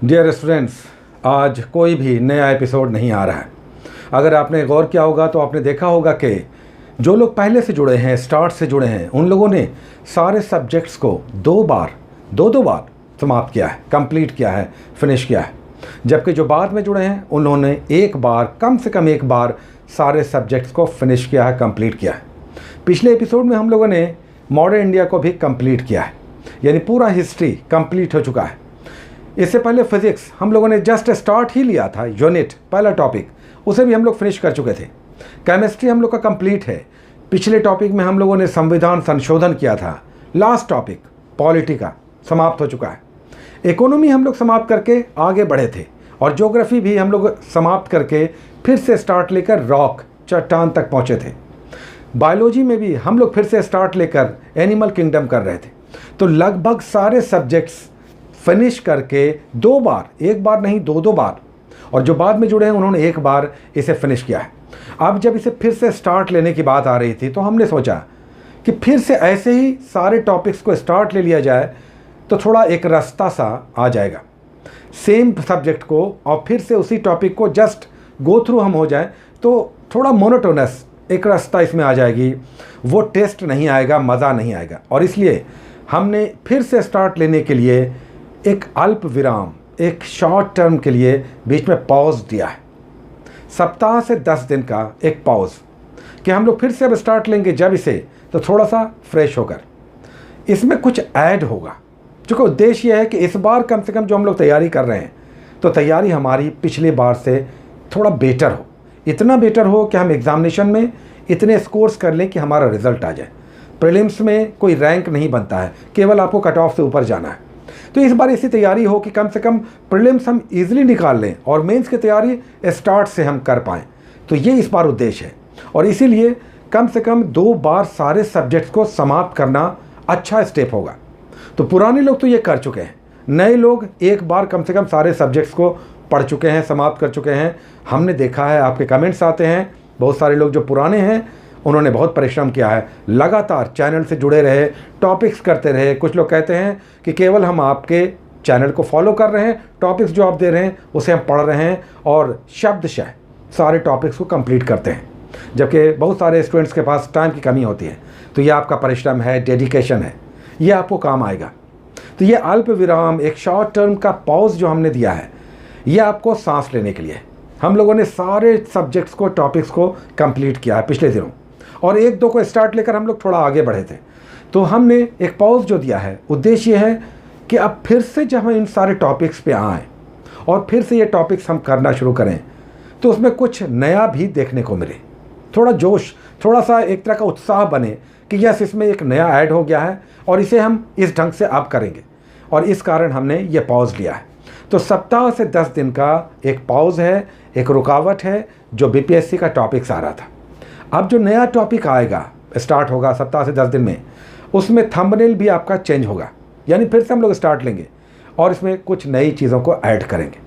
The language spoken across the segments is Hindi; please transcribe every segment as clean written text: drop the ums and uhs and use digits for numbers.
डियर स्टूडेंट्स, आज कोई भी नया एपिसोड नहीं आ रहा है। अगर आपने गौर किया होगा तो आपने देखा होगा कि जो लोग पहले से जुड़े हैं, स्टार्ट से जुड़े हैं, उन लोगों ने सारे सब्जेक्ट्स को दो बार समाप्त किया है, कंप्लीट किया है, फिनिश किया है। जबकि जो बाद में जुड़े हैं उन्होंने एक बार, कम से कम एक बार सारे सब्जेक्ट्स को फिनिश किया है, कंप्लीट किया है। पिछले एपिसोड में हम लोगों ने मॉडर्न इंडिया को भी कंप्लीट किया है, यानी पूरा हिस्ट्री कंप्लीट हो चुका है। इससे पहले फिजिक्स हम लोगों ने जस्ट स्टार्ट ही लिया था, यूनिट पहला टॉपिक, उसे भी हम लोग फिनिश कर चुके थे। केमिस्ट्री हम लोग का कंप्लीट है। पिछले टॉपिक में हम लोगों ने संविधान संशोधन किया था। लास्ट टॉपिक पॉलिटी का समाप्त हो चुका है। इकोनॉमी हम लोग समाप्त करके आगे बढ़े थे, और ज्योग्राफी भी हम लोग समाप्त करके फिर से स्टार्ट लेकर रॉक, चट्टान तक पहुँचे थे। बायोलॉजी में भी हम लोग फिर से स्टार्ट लेकर एनिमल किंगडम कर रहे थे। तो लगभग सारे सब्जेक्ट्स फिनिश करके दो बार, एक बार नहीं दो बार, और जो बाद में जुड़े हैं उन्होंने एक बार इसे फिनिश किया है। अब जब इसे फिर से स्टार्ट लेने की बात आ रही थी तो हमने सोचा कि फिर से ऐसे ही सारे टॉपिक्स को स्टार्ट ले लिया जाए तो थोड़ा एक रास्ता सा आ जाएगा सेम सब्जेक्ट को, और फिर से उसी टॉपिक को जस्ट गो थ्रू हम हो जाए तो थोड़ा मोनोटोनस एक रास्ता इसमें आ जाएगी, वो टेस्ट नहीं आएगा, मज़ा नहीं आएगा। और इसलिए हमने फिर से स्टार्ट लेने के लिए एक अल्प विराम, एक शॉर्ट टर्म के लिए बीच में पॉज दिया है। सप्ताह से 10 दिन का एक पॉज, कि हम लोग फिर से अब स्टार्ट लेंगे जब इसे, तो थोड़ा सा फ्रेश होकर इसमें कुछ ऐड होगा। चूँकि उद्देश्य यह है कि इस बार कम से कम जो हम लोग तैयारी कर रहे हैं तो तैयारी हमारी पिछले बार से थोड़ा बेटर हो, इतना बेटर हो कि हम एग्जामिनेशन में इतने स्कोर्स कर लें कि हमारा रिजल्ट आ जाए। प्रीलिम्स में कोई रैंक नहीं बनता है, केवल आपको कट ऑफ से ऊपर जाना है। तो इस बार ऐसी तैयारी हो कि कम से कम प्रीलिम्स हम इजीली निकाल लें और मेंस की तैयारी स्टार्ट से हम कर पाएँ। तो ये इस बार उद्देश्य है, और इसीलिए कम से कम 2 बार सारे सब्जेक्ट्स को समाप्त करना अच्छा स्टेप होगा। तो पुराने लोग तो ये कर चुके हैं, नए लोग एक बार कम से कम सारे सब्जेक्ट्स को पढ़ चुके हैं, समाप्त कर चुके हैं। हमने देखा है, आपके कमेंट्स आते हैं, बहुत सारे लोग जो पुराने हैं उन्होंने बहुत परिश्रम किया है, लगातार चैनल से जुड़े रहे, टॉपिक्स करते रहे। कुछ लोग कहते हैं कि केवल हम आपके चैनल को फॉलो कर रहे हैं, टॉपिक्स जो आप दे रहे हैं उसे हम पढ़ रहे हैं और शब्दशः सारे टॉपिक्स को कंप्लीट करते हैं। जबकि बहुत सारे स्टूडेंट्स के पास टाइम की कमी होती है। तो ये आपका परिश्रम है, डेडिकेशन है, ये आपको काम आएगा। तो ये अल्प विराम, एक शॉर्ट टर्म का पॉज जो हमने दिया है, ये आपको सांस लेने के लिए। हम लोगों ने सारे सब्जेक्ट्स को, टॉपिक्स को कंप्लीट किया है पिछले दिनों, और 1-2 को स्टार्ट लेकर हम लोग थोड़ा आगे बढ़े थे। तो हमने एक पॉज जो दिया है, उद्देश्य है कि अब फिर से जब हम इन सारे टॉपिक्स पे आएँ और फिर से ये टॉपिक्स हम करना शुरू करें तो उसमें कुछ नया भी देखने को मिले, थोड़ा जोश, थोड़ा सा एक तरह का उत्साह बने कि यस, इसमें एक नया ऐड हो गया है और इसे हम इस ढंग से अब करेंगे। और इस कारण हमने ये पॉज लिया है। तो सप्ताह से 10 दिन का एक पॉज है, एक रुकावट है जो बीपीएससी का टॉपिक्स आ रहा था। अब जो नया टॉपिक आएगा, स्टार्ट होगा सप्ताह से 10 दिन में, उसमें थंबनेल भी आपका चेंज होगा, यानी फिर से हम लोग स्टार्ट लेंगे और इसमें कुछ नई चीज़ों को ऐड करेंगे,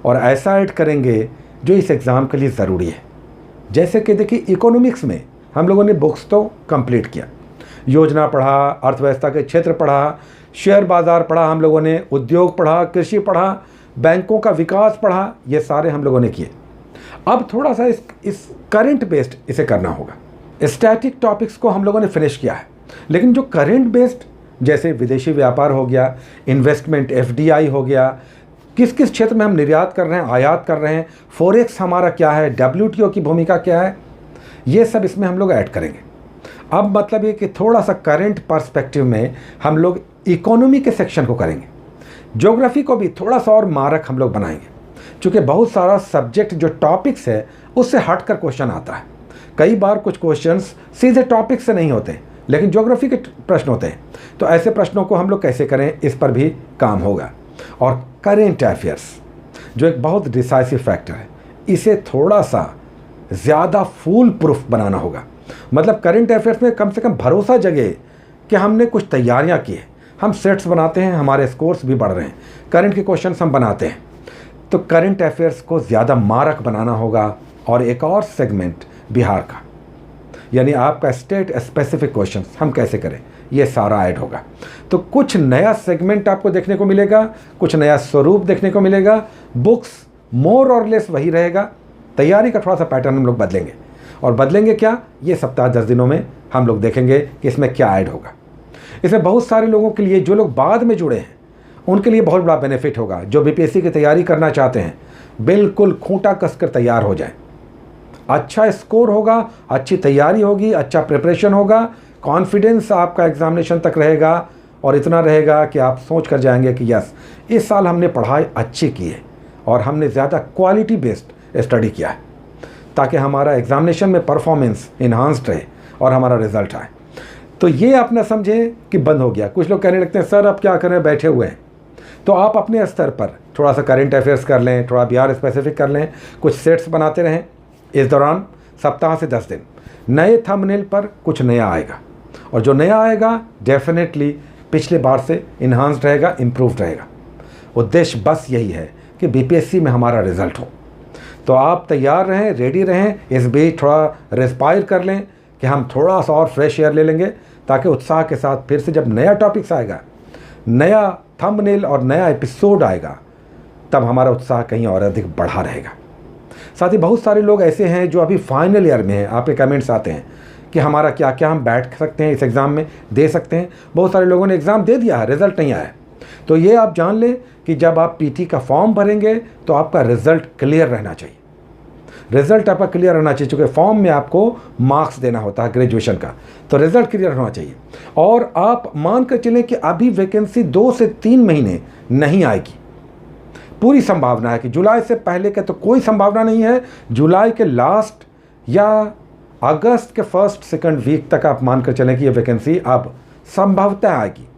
और ऐसा ऐड करेंगे जो इस एग्ज़ाम के लिए ज़रूरी है। जैसे कि देखिए, इकोनॉमिक्स में हम लोगों ने बुक्स तो कंप्लीट किया, योजना पढ़ा, अर्थव्यवस्था के क्षेत्र पढ़ा, शेयर बाज़ार पढ़ा, हम लोगों ने उद्योग पढ़ा, कृषि पढ़ा, बैंकों का विकास पढ़ा, ये सारे हम लोगों ने किए। अब थोड़ा सा इस करंट बेस्ड इसे करना होगा। स्टैटिक टॉपिक्स को हम लोगों ने फिनिश किया है, लेकिन जो करंट बेस्ड, जैसे विदेशी व्यापार हो गया, इन्वेस्टमेंट, एफडीआई हो गया, किस किस क्षेत्र में हम निर्यात कर रहे हैं, आयात कर रहे हैं, फॉरेक्स हमारा क्या है, डब्ल्यूटीओ की भूमिका क्या है, ये सब इसमें हम लोग ऐड करेंगे। अब मतलब ये कि थोड़ा सा करंट पर्सपेक्टिव में हम लोग इकोनॉमी के सेक्शन को करेंगे। ज्योग्राफी को भी थोड़ा सा और मारक हम लोग बनाएंगे, क्योंकि बहुत सारा सब्जेक्ट जो टॉपिक्स है उससे हटकर क्वेश्चन आता है। कई बार कुछ क्वेश्चंस सीधे टॉपिक से नहीं होते, लेकिन ज्योग्राफी के प्रश्न होते हैं। तो ऐसे प्रश्नों को हम लोग कैसे करें, इस पर भी काम होगा। और करेंट अफेयर्स जो एक बहुत डिसाइसिव फैक्टर है, इसे थोड़ा सा ज़्यादा फूल प्रूफ बनाना होगा। मतलब करेंट अफेयर्स में कम से कम भरोसा जगे कि हमने कुछ तैयारियां की है, हम सेट्स बनाते हैं, हमारे स्कोर्स भी बढ़ रहे हैं, करंट के क्वेश्चंस हम बनाते हैं। तो करंट अफेयर्स को ज़्यादा मारक बनाना होगा। और एक और सेगमेंट बिहार का, यानी आपका स्टेट स्पेसिफिक क्वेश्चन हम कैसे करें, ये सारा ऐड होगा। तो कुछ नया सेगमेंट आपको देखने को मिलेगा, कुछ नया स्वरूप देखने को मिलेगा। बुक्स मोर और लेस वही रहेगा, तैयारी का थोड़ा सा पैटर्न हम लोग बदलेंगे। और बदलेंगे क्या, ये सप्ताह 10 दिनों में हम लोग देखेंगे कि इसमें क्या ऐड होगा। इसमें बहुत सारे लोगों के लिए, जो लोग बाद में जुड़े हैं, उनके लिए बहुत बड़ा बेनिफिट होगा। जो बीपीएससी की तैयारी करना चाहते हैं, बिल्कुल खूंटा कसकर तैयार हो जाए। अच्छा स्कोर होगा, अच्छी तैयारी होगी, अच्छा प्रिपरेशन होगा, कॉन्फिडेंस आपका एग्जामिनेशन तक रहेगा और इतना रहेगा कि आप सोच कर जाएंगे कि यस, इस साल हमने पढ़ाई अच्छी की है और हमने ज़्यादा क्वालिटी बेस्ड स्टडी किया है, ताकि हमारा एग्जामिनेशन में परफॉर्मेंस इन्हांस्ड रहे और हमारा रिजल्ट आए। तो ये आप ना समझें कि बंद हो गया। कुछ लोग कहने लगते हैं सर अब क्या करें, बैठे हुए हैं। तो आप अपने स्तर पर थोड़ा सा करंट अफेयर्स कर लें, थोड़ा बिहार स्पेसिफिक कर लें, कुछ सेट्स बनाते रहें। इस दौरान सप्ताह से 10 दिन नए थंबनेल पर कुछ नया आएगा, और जो नया आएगा डेफिनेटली पिछले बार से इन्हांस्ड रहेगा, इम्प्रूव्ड रहेगा। उद्देश्य बस यही है कि बीपीएससी में हमारा रिजल्ट हो। तो आप तैयार रहें, रेडी रहें। इस बीच थोड़ा रेस्पायर कर लें कि हम थोड़ा सा और फ्रेश एयर ले लेंगे, ताकि उत्साह के साथ फिर से जब नया टॉपिक्स आएगा, नया थंबनेल और नया एपिसोड आएगा, तब हमारा उत्साह कहीं और अधिक बढ़ा रहेगा। साथ ही बहुत सारे लोग ऐसे हैं जो अभी फाइनल ईयर में हैं। आपके कमेंट्स आते हैं कि हमारा क्या क्या हम बैठ सकते हैं इस एग्ज़ाम में, दे सकते हैं। बहुत सारे लोगों ने एग्ज़ाम दे दिया है, रिज़ल्ट नहीं आया। तो ये आप जान लें कि जब आप पीटी का फॉर्म भरेंगे तो आपका रिज़ल्ट क्लियर रहना चाहिए। रिज़ल्ट आपका क्लियर रहना चाहिए, चूँकि फॉर्म में आपको मार्क्स देना होता है ग्रेजुएशन का, तो रिज़ल्ट क्लियर होना चाहिए। और आप मान कर चलें कि अभी वैकेंसी 2 से 3 महीने नहीं आएगी। पूरी संभावना है कि जुलाई से पहले का तो कोई संभावना नहीं है। जुलाई के लास्ट या अगस्त के फर्स्ट सेकंड वीक तक आप मानकर चलें कि ये वैकेंसी अब संभवतः आएगी।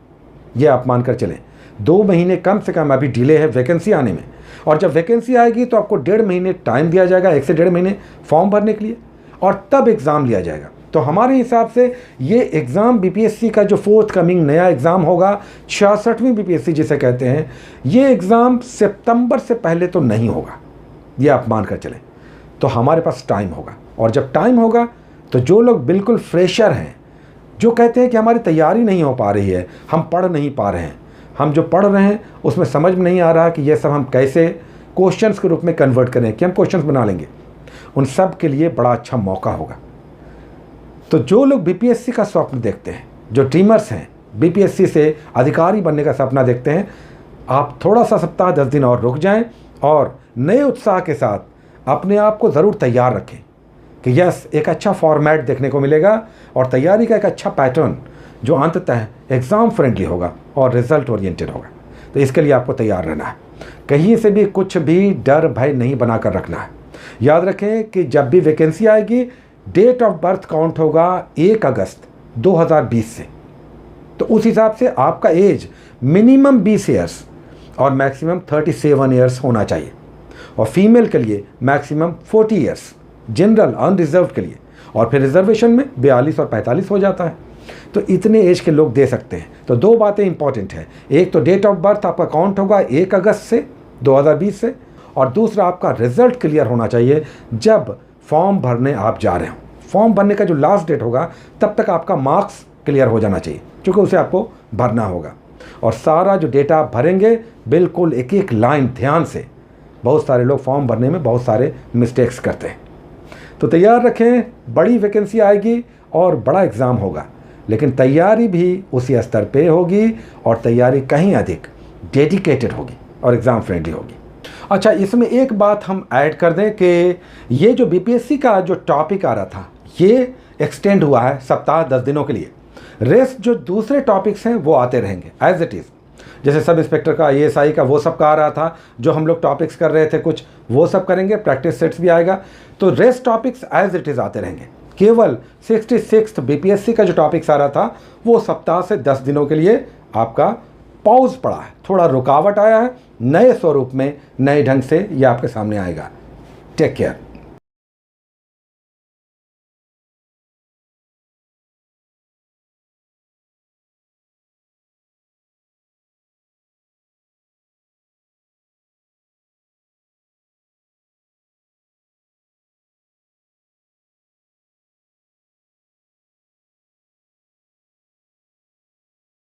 ये आप मानकर चलें 2 महीने कम से कम अभी डिले है वैकेंसी आने में। और जब वैकेंसी आएगी तो आपको 1.5 महीने टाइम दिया जाएगा, 1 से 1.5 महीने फॉर्म भरने के लिए, और तब एग्ज़ाम लिया जाएगा। तो हमारे हिसाब से ये एग्ज़ाम बीपीएससी का जो फोर्थ कमिंग नया एग्ज़ाम होगा, 66वीं बीपीएससी जिसे कहते हैं, ये एग्ज़ाम सितंबर से पहले तो नहीं होगा, ये आप मान कर चलें। तो हमारे पास टाइम होगा, और जब टाइम होगा तो जो लोग बिल्कुल फ्रेशर हैं, जो कहते हैं कि हमारी तैयारी नहीं हो पा रही है, हम पढ़ नहीं पा रहे हैं, हम जो पढ़ रहे हैं उसमें समझ में नहीं आ रहा कि ये सब हम कैसे क्वेश्चंस के रूप में कन्वर्ट करें, कि हम क्वेश्चंस बना लेंगे, उन सब के लिए बड़ा अच्छा मौका होगा। तो जो लोग बीपीएससी का स्वप्न देखते हैं, जो ड्रीमर्स हैं, बीपीएससी से अधिकारी बनने का सपना देखते हैं, आप थोड़ा सा सप्ताह 10 दिन और रुक जाएं और नए उत्साह के साथ अपने आप को ज़रूर तैयार रखें कि यस, एक अच्छा फॉर्मेट देखने को मिलेगा और तैयारी का एक अच्छा पैटर्न जो अंततः एग्ज़ाम फ्रेंडली होगा और रिज़ल्ट ओरिएंटेड होगा। तो इसके लिए आपको तैयार रहना है। कहीं से भी कुछ भी डर भय नहीं बना कर रखना है। याद रखें कि जब भी वैकेंसी आएगी, डेट ऑफ बर्थ काउंट होगा 1 अगस्त 2020 से। तो उस हिसाब से आपका एज मिनिमम 20 ईयर्स और मैक्सिमम 37 ईयर्स होना चाहिए, और फीमेल के लिए मैक्सिमम 40 ईयर्स जनरल अनरिजर्व के लिए, और फिर रिजर्वेशन में 42 और 45 हो जाता है। तो इतने एज के लोग दे सकते हैं। तो 2 बातें इंपॉर्टेंट हैं, एक तो डेट ऑफ बर्थ आपका काउंट होगा 1 अगस्त से 2020 से, और दूसरा आपका रिजल्ट क्लियर होना चाहिए जब फॉर्म भरने आप जा रहे हो। फॉर्म भरने का जो लास्ट डेट होगा तब तक आपका मार्क्स क्लियर हो जाना चाहिए, क्योंकि उसे आपको भरना होगा। और सारा जो डेटा आप भरेंगे बिल्कुल एक एक लाइन ध्यान से। बहुत सारे लोग फॉर्म भरने में बहुत सारे मिस्टेक्स करते हैं। तो तैयार रखें, बड़ी वैकेंसी आएगी और बड़ा एग्ज़ाम होगा, लेकिन तैयारी भी उसी स्तर पे होगी, और तैयारी कहीं अधिक डेडिकेटेड होगी और एग्ज़ाम फ्रेंडली होगी। अच्छा, इसमें एक बात हम ऐड कर दें कि ये जो बीपीएससी का जो टॉपिक आ रहा था, ये एक्सटेंड हुआ है सप्ताह 10 दिनों के लिए। रेस्ट जो दूसरे टॉपिक्स हैं वो आते रहेंगे एज इट इज़। जैसे सब इंस्पेक्टर का, ASI का, वो सब का आ रहा था, जो हम लोग टॉपिक्स कर रहे थे कुछ, वो सब करेंगे, प्रैक्टिस सेट्स भी आएगा। तो rest topics as it is आते रहेंगे। केवल 66th बीपीएससी का जो टॉपिक्स आ रहा था वो सप्ताह से 10 दिनों के लिए आपका पॉज पड़ा है, थोड़ा रुकावट आया है। नए स्वरूप में, नए ढंग से ये आपके सामने आएगा। Take care.